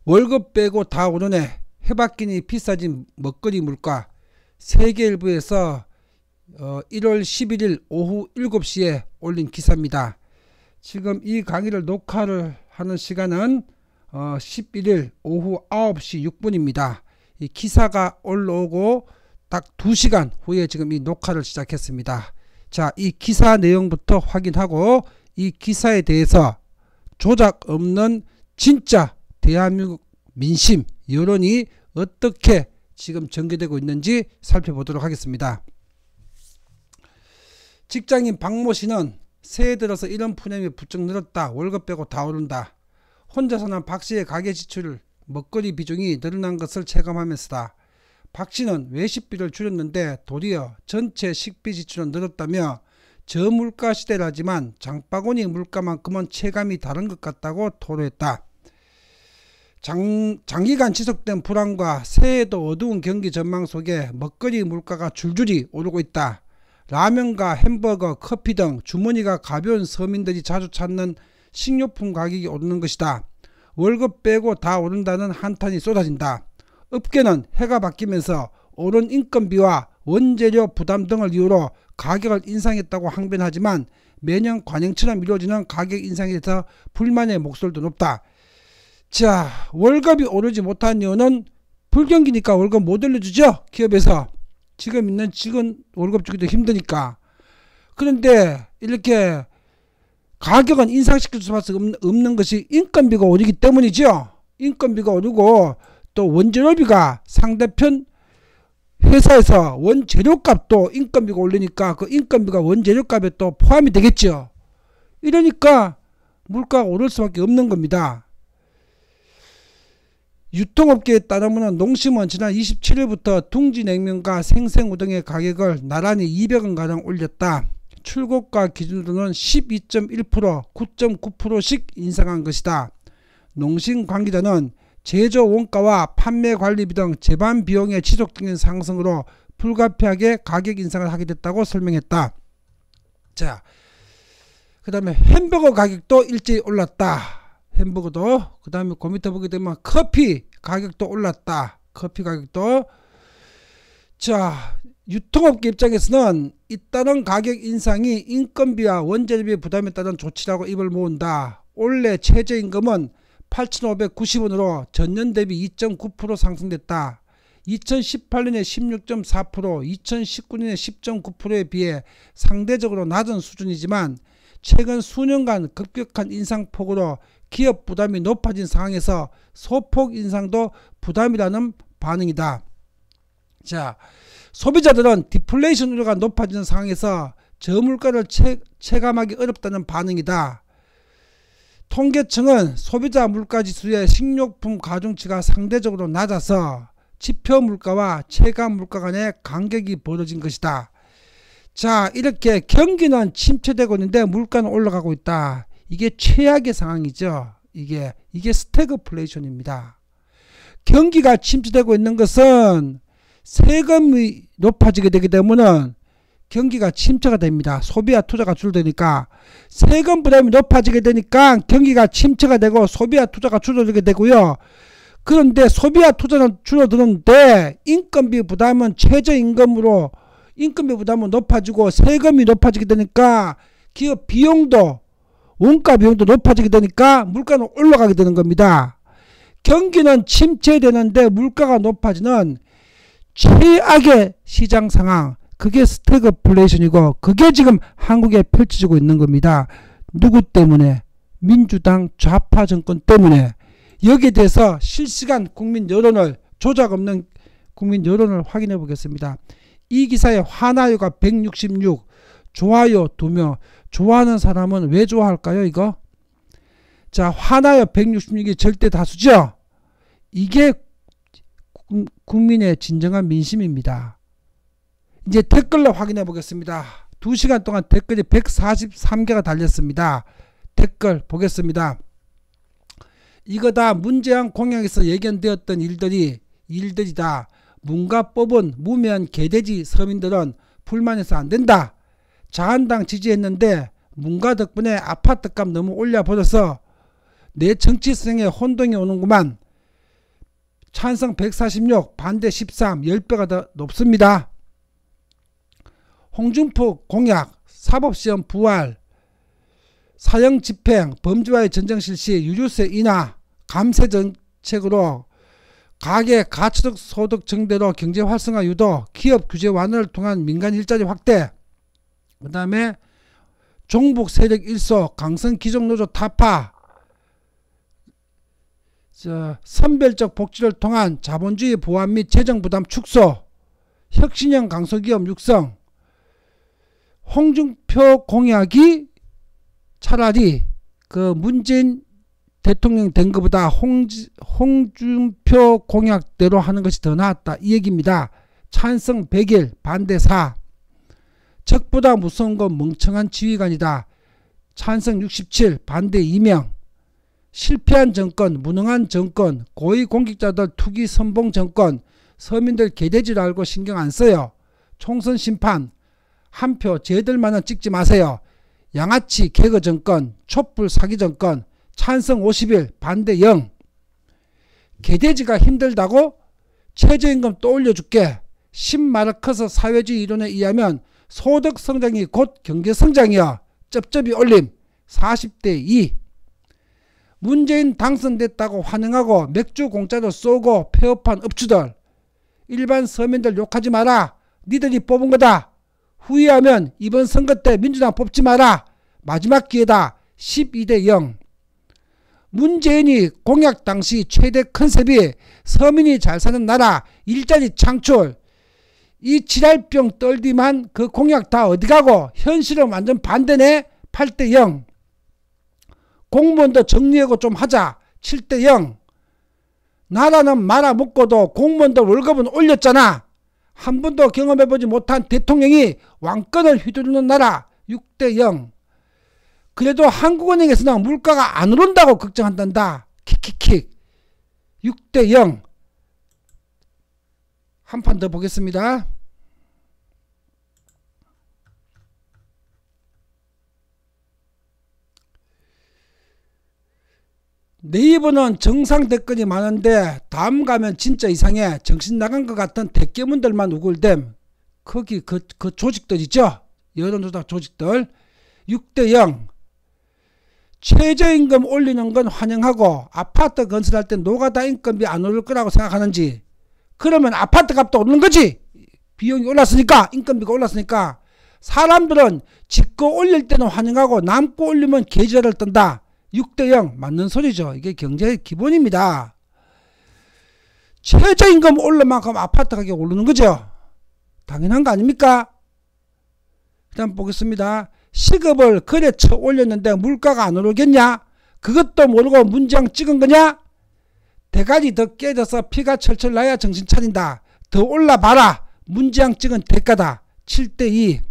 월급 빼고 다 오르네. 해바뀌니 비싸진 먹거리 물가. 세계일보에서 1월 11일 오후 7시에 올린 기사입니다. 지금 이 강의를 녹화를 하는 시간은 11일 오후 9시 6분입니다. 이 기사가 올라오고 딱 2시간 후에 지금 이 녹화를 시작했습니다. 자, 이 기사 내용부터 확인하고 이 기사에 대해서 조작 없는 진짜 대한민국 민심, 여론이 어떻게 지금 전개되고 있는지 살펴보도록 하겠습니다. 직장인 박모 씨는 새해 들어서 이런 푸념이 부쩍 늘었다. 월급 빼고 다 오른다. 혼자 사는 박 씨의 가계 지출, 먹거리 비중이 늘어난 것을 체감하면서다. 박 씨는 외식비를 줄였는데 도리어 전체 식비 지출은 늘었다며 저물가 시대라지만 장바구니 물가만큼은 체감이 다른 것 같다고 토로했다. 장기간 지속된 불안과 새해에도 어두운 경기 전망 속에 먹거리 물가가 줄줄이 오르고 있다. 라면과 햄버거, 커피 등 주머니가 가벼운 서민들이 자주 찾는 식료품 가격이 오르는 것이다. 월급 빼고 다 오른다는 한탄이 쏟아진다. 업계는 해가 바뀌면서 오른 인건비와 원재료 부담 등을 이유로 가격을 인상했다고 항변하지만 매년 관행처럼 이루어지는 가격 인상에 대해서 불만의 목소리도 높다. 자, 월급이 오르지 못한 이유는 불경기니까 월급 못 올려주죠. 기업에서 지금 있는 직원 월급 주기도 힘드니까. 그런데 이렇게 가격은 인상시킬 수밖에 없는 것이 인건비가 오르기 때문이죠. 인건비가 오르고 또 원재료비가 상대편 회사에서 원재료값도 인건비가 오르니까 그 인건비가 원재료값에 또 포함이 되겠죠. 이러니까 물가가 오를 수밖에 없는 겁니다. 유통업계에 따르면 농심은 지난 27일부터 둥지냉면과 생생우동의 가격을 나란히 200원가량 올렸다. 출고가 기준으로는 12.1%, 9.9%씩 인상한 것이다. 농심 관계자는 제조 원가와 판매 관리비 등 제반 비용의 지속적인 상승으로 불가피하게 가격 인상을 하게 됐다고 설명했다. 자, 그 다음에 햄버거 가격도 일제히 올랐다. 햄버거도. 그 다음에 그 밑에 보게 되면 커피 가격도 올랐다. 커피 가격도. 자, 유통업계 입장에서는 잇따른 가격 인상이 인건비와 원재료비 부담에 따른 조치라고 입을 모은다. 올해 최저임금은 8,590원으로 전년 대비 2.9% 상승됐다. 2018년에 16.4%, 2019년에 10.9%에 비해 상대적으로 낮은 수준이지만 최근 수년간 급격한 인상폭으로 기업 부담이 높아진 상황에서 소폭 인상도 부담이라는 반응이다. 자, 소비자들은 디플레이션 우려가 높아지는 상황에서 저물가를 체감하기 어렵다는 반응이다. 통계청은 소비자 물가지수의 식료품 가중치가 상대적으로 낮아서 지표 물가와 체감 물가 간의 간격이 벌어진 것이다. 자, 이렇게 경기는 침체되고 있는데 물가는 올라가고 있다. 이게 최악의 상황이죠. 이게 스태그플레이션입니다. 경기가 침체되고 있는 것은 세금이 높아지게 되기 때문에 경기가 침체가 됩니다. 소비와 투자가 줄어드니까 세금 부담이 높아지게 되니까 경기가 침체가 되고 소비와 투자가 줄어들게 되고요. 그런데 소비와 투자는 줄어드는데 인건비 부담은 최저임금으로 인건비 부담은 높아지고 세금이 높아지게 되니까 기업 비용도 원가 비용도 높아지게 되니까 물가는 올라가게 되는 겁니다. 경기는 침체되는데 물가가 높아지는 최악의 시장 상황, 그게 스태그플레이션이고 그게 지금 한국에 펼쳐지고 있는 겁니다. 누구 때문에? 민주당 좌파 정권 때문에. 여기에 대해서 실시간 국민 여론을, 조작 없는 국민 여론을 확인해 보겠습니다. 이 기사의 화나요가 166, 좋아요 2명. 좋아하는 사람은 왜 좋아할까요, 이거? 자, 화나요 166이 절대 다수죠? 이게 국민의 진정한 민심입니다. 이제 댓글로 확인해 보겠습니다. 2시간 동안 댓글이 143개가 달렸습니다. 댓글 보겠습니다. 이거 다 문재인 공약에서 예견되었던 일들이다. 문가법은 무면 개돼지 서민들은 불만해서 안된다. 자한당 지지했는데 문가 덕분에 아파트값 너무 올려버려서 내 정치성에 혼동이 오는구만. 찬성 146, 반대 13, 10배가 더 높습니다. 홍준표 공약, 사법시험 부활, 사형 집행, 범죄와의 전쟁 실시, 유류세 인하, 감세 정책으로 가계 가처득 소득 증대로 경제 활성화 유도, 기업 규제 완화를 통한 민간 일자리 확대, 그 다음에 종북 세력 일소, 강성 기종노조 타파, 선별적 복지를 통한 자본주의 보완 및 재정부담 축소, 혁신형 강소기업 육성. 홍준표 공약이 차라리 그 문재인 대통령 된 것보다 홍준표 공약대로 하는 것이 더 나았다, 이 얘기입니다. 찬성 101, 반대 4. 적보다 무서운 건 멍청한 지휘관이다. 찬성 67, 반대 2명. 실패한 정권, 무능한 정권, 고위공직자들 투기 선봉 정권, 서민들 개돼지를 알고 신경 안 써요. 총선 심판, 한 표 쟤들만은 찍지 마세요. 양아치 개거 정권, 촛불 사기 정권, 찬성 51, 반대 0. 개돼지가 힘들다고? 최저임금 또 올려줄게. 10마르크스 사회주의 이론에 의하면 소득 성장이 곧 경제 성장이야. 쩝쩝이 올림. 40대 2. 문재인 당선됐다고 환영하고 맥주 공짜로 쏘고 폐업한 업주들, 일반 서민들 욕하지 마라. 니들이 뽑은 거다. 후회하면 이번 선거 때 민주당 뽑지 마라. 마지막 기회다. 12대 0. 문재인이 공약 당시 최대 컨셉이 서민이 잘 사는 나라, 일자리 창출, 이 지랄병 떨디만 그 공약 다 어디가고 현실은 완전 반대네. 8대 0. 공무원도 정리하고 좀 하자. 7대 0. 나라는 말아먹고도 공무원들 월급은 올렸잖아. 한 번도 경험해보지 못한 대통령이 왕권을 휘두르는 나라. 6대 0. 그래도 한국은행에서는 물가가 안 오른다고 걱정한단다. 킥킥킥. 6대 0. 한 판 더 보겠습니다. 네이버는 정상 댓글이 많은데 다음 가면 진짜 이상해. 정신 나간 것 같은 대깨문들만 우글댐. 거기 그 조직들 있죠. 여론조사 조직들. 6대 0. 최저임금 올리는 건 환영하고 아파트 건설할 때 노가다 인건비 안 오를 거라고 생각하는지. 그러면 아파트 값도 오르는 거지. 비용이 올랐으니까, 인건비가 올랐으니까. 사람들은 짓고 올릴 때는 환영하고 남고 올리면 개지랄을 떤다. 6대 0 맞는 소리죠. 이게 경제의 기본입니다. 최저임금 오른 만큼 아파트 가격 오르는 거죠. 당연한 거 아닙니까? 일단 보겠습니다. 시급을 거래처 올렸는데 물가가 안 오르겠냐? 그것도 모르고 문장 찍은 거냐? 대가리 더 깨져서 피가 철철 나야 정신 차린다. 더 올라봐라. 문장 찍은 대가다. 7대 2.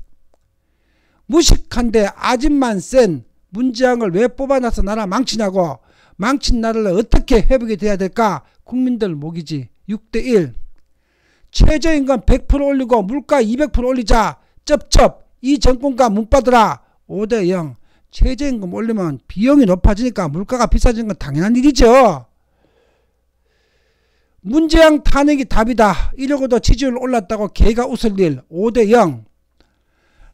무식한데 아집만 센 문재앙을 왜 뽑아놔서 나라 망치냐고. 망친 나라를 어떻게 회복이 돼야 될까? 국민들 목이지. 6대 1. 최저임금 100% 올리고 물가 200% 올리자. 쩝쩝. 이 정권과 문바더라. 5대 0. 최저임금 올리면 비용이 높아지니까 물가가 비싸지는 건 당연한 일이죠. 문재앙 탄핵이 답이다. 이러고도 지지율 올랐다고 개가 웃을 일. 5대 0.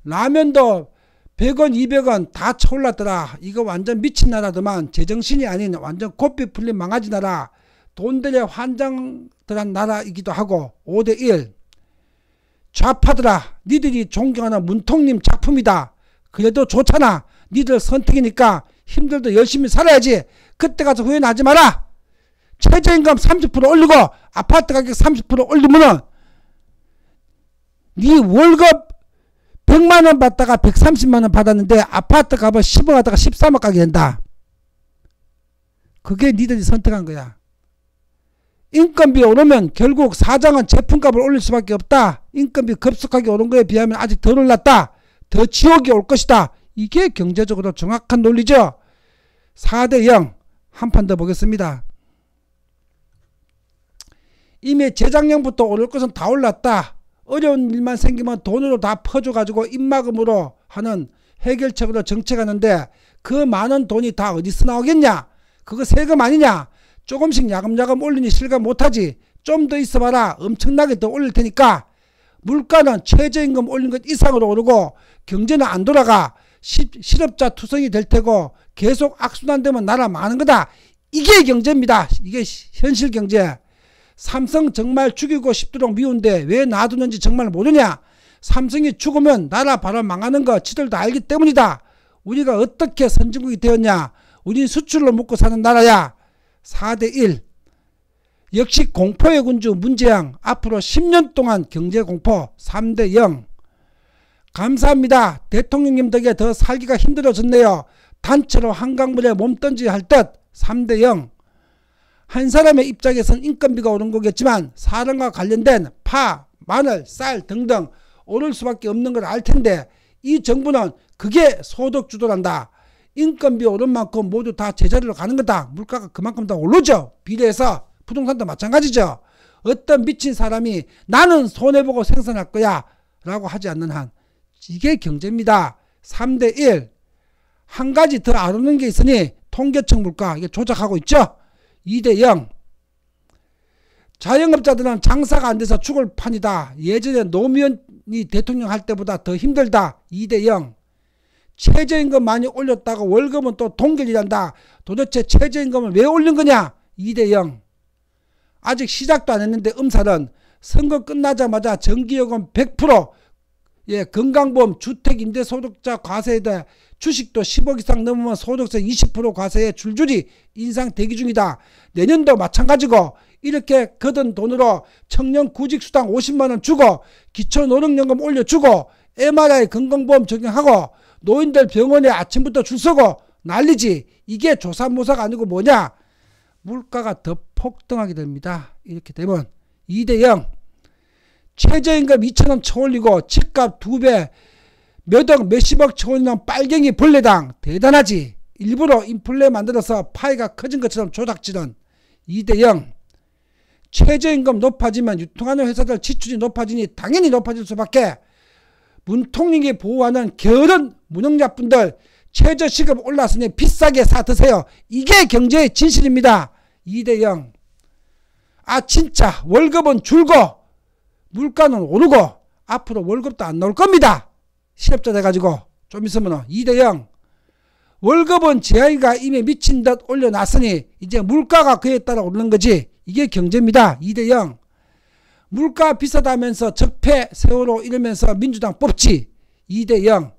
라면도 100원 200원 다 쳐올랐더라. 이거 완전 미친 나라더만. 제정신이 아닌 완전 고삐 풀린 망아지 나라. 돈들의 환장들한 나라이기도 하고. 5대 1. 좌파들아, 니들이 존경하는 문통님 작품이다. 그래도 좋잖아. 니들 선택이니까 힘들도 열심히 살아야지. 그때 가서 후회하지 마라. 최저임금 30% 올리고 아파트 가격 30% 올리면은 니 월급 100만원 받다가 130만원 받았는데 아파트 값을 10억 하다가 13억 가게 된다. 그게 니들이 선택한 거야. 인건비 오르면 결국 사장은 제품값을 올릴 수밖에 없다. 인건비 급속하게 오른 거에 비하면 아직 덜 올랐다. 더 지옥이 올 것이다. 이게 경제적으로 정확한 논리죠. 4대 0. 한 판 더 보겠습니다. 이미 재작년부터 오를 것은 다 올랐다. 어려운 일만 생기면 돈으로 다 퍼줘가지고 입막음으로 하는 해결책으로 정책하는데 그 많은 돈이 다 어디서 나오겠냐? 그거 세금 아니냐? 조금씩 야금야금 올리니 실감 못하지. 좀 더 있어봐라. 엄청나게 더 올릴 테니까. 물가는 최저임금 올린 것 이상으로 오르고 경제는 안 돌아가. 실업자 투성이 될 테고 계속 악순환되면 나라 망하는 거다. 이게 경제입니다. 이게 현실 경제. 삼성 정말 죽이고 싶도록 미운데 왜 놔두는지 정말 모르냐. 삼성이 죽으면 나라 바로 망하는 거 지들도 알기 때문이다. 우리가 어떻게 선진국이 되었냐. 우린 수출로 먹고 사는 나라야. 4대1. 역시 공포의 군주 문재양. 앞으로 10년 동안 경제공포. 3대0. 감사합니다. 대통령님 덕에 더 살기가 힘들어졌네요. 단체로 한강물에 몸 던지야 할 듯. 3대0. 한 사람의 입장에선 인건비가 오른 거겠지만 사람과 관련된 파, 마늘, 쌀 등등 오를 수밖에 없는 걸 알 텐데 이 정부는 그게 소득주도란다. 인건비 오른 만큼 모두 다 제자리로 가는 거다. 물가가 그만큼 더 오르죠. 비례해서 부동산도 마찬가지죠. 어떤 미친 사람이 나는 손해보고 생산할 거야 라고 하지 않는 한 이게 경제입니다. 3대1. 한 가지 더 안 오는 게 있으니 통계청 물가 이게 조작하고 있죠. 2대0. 자영업자들은 장사가 안 돼서 죽을 판이다. 예전에 노무현이 대통령 할 때보다 더 힘들다. 2대0. 최저임금 많이 올렸다고 월급은 또 동결이란다. 도대체 최저임금을 왜 올린 거냐. 2대0. 아직 시작도 안 했는데 음살은 선거 끝나자마자 전기요금 100%, 건강보험, 주택, 임대소득자 과세에 대해 주식도 10억 이상 넘으면 소득세 20% 과세에 줄줄이 인상 대기 중이다. 내년도 마찬가지고 이렇게 거둔 돈으로 청년 구직수당 50만원 주고 기초노령연금 올려주고 MRI 건강보험 적용하고 노인들 병원에 아침부터 줄 서고 난리지. 이게 조삼모사가 아니고 뭐냐. 물가가 더 폭등하게 됩니다. 이렇게 되면 2대0. 최저임금 2,000원 쳐올리고 집값 2배 몇억 몇십억 쳐올리는 빨갱이 벌레당 대단하지. 일부러 인플레 만들어서 파이가 커진 것처럼 조작질은 2대0. 최저임금 높아지면 유통하는 회사들 지출이 높아지니 당연히 높아질 수밖에. 문통령이 보호하는 게으른 무능자분들 최저시급 올랐으니 비싸게 사 드세요. 이게 경제의 진실입니다. 2대0. 아 진짜 월급은 줄고 물가는 오르고 앞으로 월급도 안 나올 겁니다. 실업자 돼가지고 좀 있으면 2대0. 월급은 제아이가 이미 미친 듯 올려놨으니 이제 물가가 그에 따라 오르는 거지. 이게 경제입니다. 2대0. 물가 비싸다면서 적폐 세월호 이러면서 민주당 뽑지. 2대0.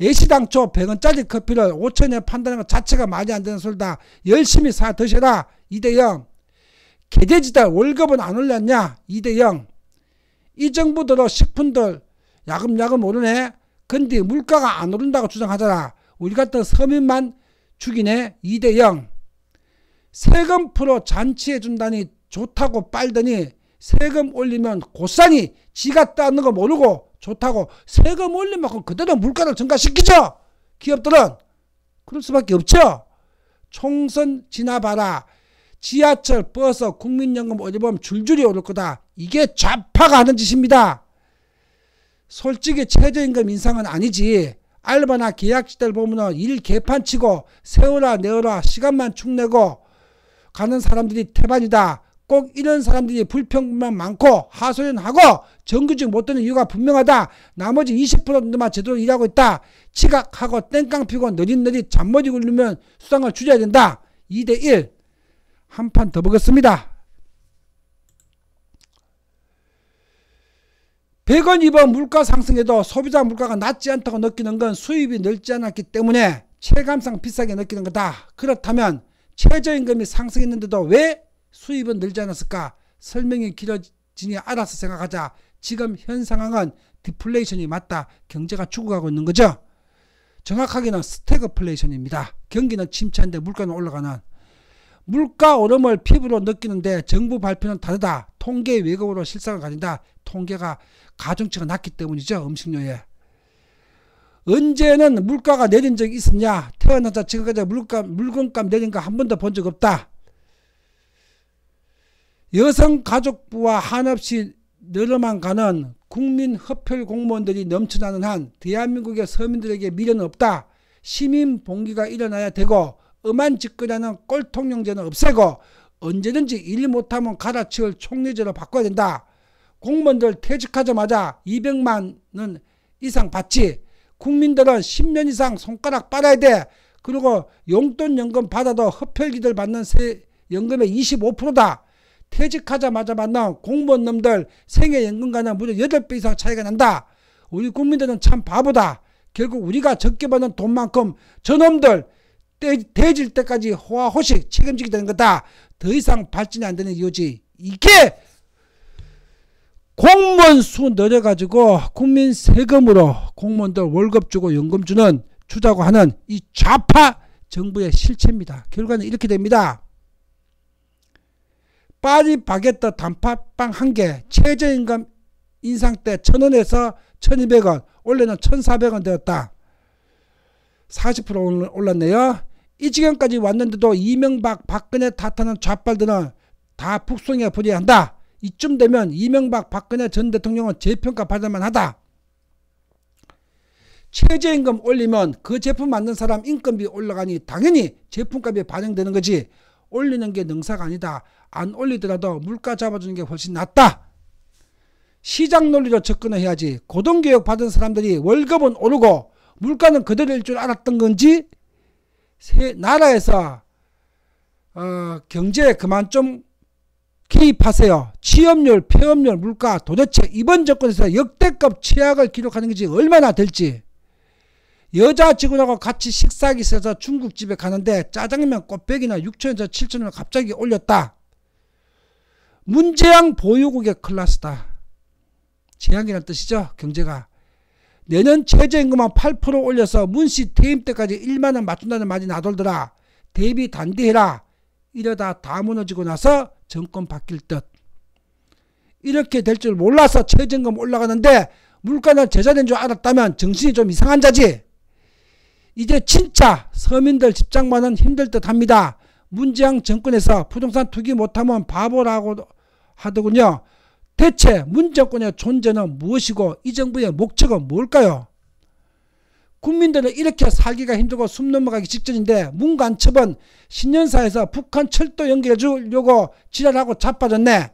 애시당초 100원짜리 커피를 5천원에 판다는 것 자체가 말이 안 되는 소리다. 열심히 사 드셔라. 2대0. 개돼지들 월급은 안 올렸냐. 2대0. 이 정부 들어 식품들 야금야금 오르네. 근데 물가가 안 오른다고 주장하잖아. 우리 같은 서민만 죽이네. 2대0. 세금 풀어 잔치해준다니 좋다고 빨더니 세금 올리면 고싸니 지가 따는 거 모르고 좋다고 세금 올리면 그대로 물가를 증가시키죠. 기업들은 그럴 수밖에 없죠. 총선 지나봐라. 지하철, 버스, 국민연금 어디보면 줄줄이 오를 거다. 이게 좌파가 하는 짓입니다. 솔직히 최저임금 인상은 아니지. 알바나 계약직들 보면 일 개판치고 세워라 내어라 시간만 축내고 가는 사람들이 태반이다. 꼭 이런 사람들이 불평만 많고 하소연하고 정규직 못 되는 이유가 분명하다. 나머지 20% 정도만 제대로 일하고 있다. 지각하고 땡깡 피고 느릿느릿 잔머리 굴리면 수당을 줄여야 된다. 2대1. 한 판 더 보겠습니다. 100원 2번 물가 상승에도 소비자 물가가 낮지 않다고 느끼는 건 수입이 늘지 않았기 때문에 체감상 비싸게 느끼는 거다. 그렇다면 최저임금이 상승했는데도 왜 수입은 늘지 않았을까? 설명이 길어지니 알아서 생각하자. 지금 현 상황은 디플레이션이 맞다. 경제가 죽어가고 있는 거죠. 정확하게는 스태그플레이션입니다. 경기는 침체인데 물가는 올라가는. 물가 오름을 피부로 느끼는데 정부 발표는 다르다. 통계 왜곡으로 실상을 가진다. 통계가 가중치가 낮기 때문이죠. 음식료에. 언제는 물가가 내린 적이 있었냐? 태어나자 지금까지 물건값 내린 거 한 번도 본 적 없다. 여성가족부와 한없이 늘어만 가는 국민 흡혈 공무원들이 넘쳐나는 한 대한민국의 서민들에게 미래는 없다. 시민 봉기가 일어나야 되고 엄한 짓거리하는 꼴통령제는 없애고 언제든지 일 못하면 갈아치울 총리제로 바꿔야 된다. 공무원들 퇴직하자마자 200만 원 이상 받지. 국민들은 10년 이상 손가락 빨아야 돼. 그리고 용돈 연금 받아도 흡혈귀들 받는 연금의 25%다. 퇴직하자마자 받는 공무원 놈들 생애연금과는 무려 8배 이상 차이가 난다. 우리 국민들은 참 바보다. 결국 우리가 적게 받는 돈만큼 저놈들 대질 때까지 호화호식 책임지게 되는 거다. 더 이상 발전이 안 되는 이유지. 이게 공무원 수 늘려가지고 국민 세금으로 공무원들 월급 주고 연금 주자고 하는 이 좌파 정부의 실체입니다. 결과는 이렇게 됩니다. 파리바게뜨 단팥빵 한 개 최저임금 인상 때 1,000원에서 1,200원 원래는 1,400원 되었다. 40% 올랐네요. 이 지경까지 왔는데도 이명박 박근혜 탓하는 좌빨들은 다 북송에 불이한다. 이쯤 되면 이명박 박근혜 전 대통령은 재평가 받을 만하다. 최저임금 올리면 그 제품 만든 사람 인건비 올라가니 당연히 제품값이 반영되는 거지. 올리는 게 능사가 아니다. 안 올리더라도 물가 잡아주는 게 훨씬 낫다. 시장 논리로 접근을 해야지. 고등교육 받은 사람들이 월급은 오르고 물가는 그대로일 줄 알았던 건지 나라에서 경제에 그만 좀 개입하세요. 취업률, 폐업률, 물가 도대체 이번 정권에서 역대급 최악을 기록하는 것이 얼마나 될지. 여자 직원하고 같이 식사하기 있어서 중국집에 가는데 짜장면 꽃배기나 6,000원에서 7,000원을 갑자기 올렸다. 문재양 보유국의 클라스다. 재앙이라는 뜻이죠. 경제가. 내년 최저임금만 8% 올려서 문씨 퇴임 때까지 1만원 맞춘다는 말이 나돌더라. 대비 단디해라. 이러다 다 무너지고 나서 정권 바뀔 듯. 이렇게 될 줄 몰라서 최저임금 올라가는데 물가는 제자리인 줄 알았다면 정신이 좀 이상한 자지. 이제 진짜 서민들 집장만은 힘들 듯 합니다. 문재양 정권에서 부동산 투기 못하면 바보라고 하더군요. 대체 문 정권의 존재는 무엇이고 이 정부의 목적은 뭘까요? 국민들은 이렇게 살기가 힘들고 숨 넘어가기 직전인데 문 간첩은 신년사에서 북한 철도 연결해 주려고 지랄하고 자빠졌네.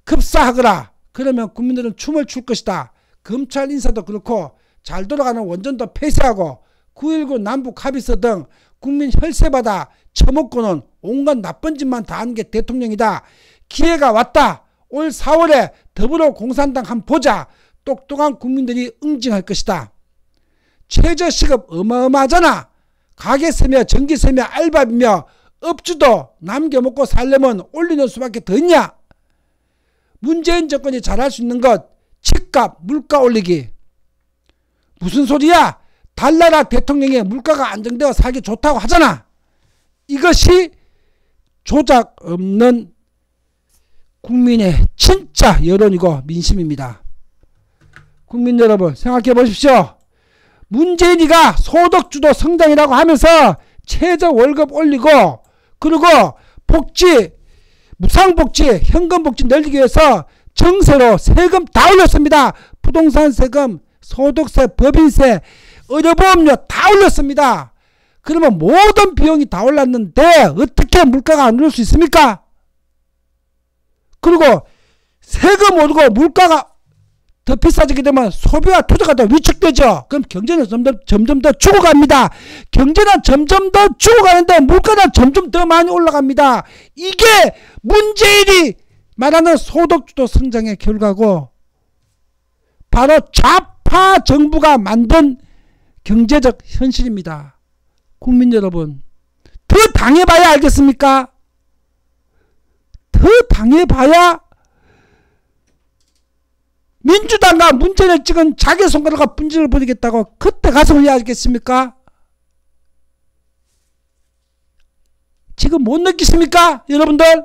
급사하거라. 그러면 국민들은 춤을 출 것이다. 검찰 인사도 그렇고 잘 돌아가는 원전도 폐쇄하고 9.19 남북 합의서 등 국민 혈세받아 처먹고는 온갖 나쁜 짓만 다 하는 게 대통령이다. 기회가 왔다. 올 4월에 더불어공산당 한번 보자. 똑똑한 국민들이 응징할 것이다. 최저시급 어마어마하잖아. 가게세며 전기세며 알바비며 업주도 남겨먹고 살려면 올리는 수밖에 더 있냐. 문재인 정권이 잘할 수 있는 것 집값 물가 올리기. 무슨 소리야. 달나라 대통령이 물가가 안정되어 살기 좋다고 하잖아. 이것이 조작 없는 국민의 진짜 여론이고 민심입니다. 국민 여러분 생각해 보십시오. 문재인이가 소득주도 성장이라고 하면서 최저 월급 올리고 그리고 복지 무상복지 현금복지 늘리기 위해서 정세로 세금 다 올렸습니다. 부동산 세금 소득세 법인세 의료보험료 다 올렸습니다. 그러면 모든 비용이 다 올랐는데 어떻게 물가가 안 오를 수 있습니까? 그리고 세금 오르고 물가가 더 비싸지게 되면 소비와 투자가 더 위축되죠. 그럼 경제는 점점 더 죽어갑니다. 경제는 점점 더 죽어가는데 물가는 점점 더 많이 올라갑니다. 이게 문재인이 말하는 소득주도 성장의 결과고 바로 좌파 정부가 만든 경제적 현실입니다. 국민 여러분 더 당해봐야 알겠습니까? 더 당해봐야 민주당과 문재인을 찍은 자기 손가락과 분질을 부리겠다고 그때 가서 후회하겠습니까? 지금 못 느끼십니까? 여러분들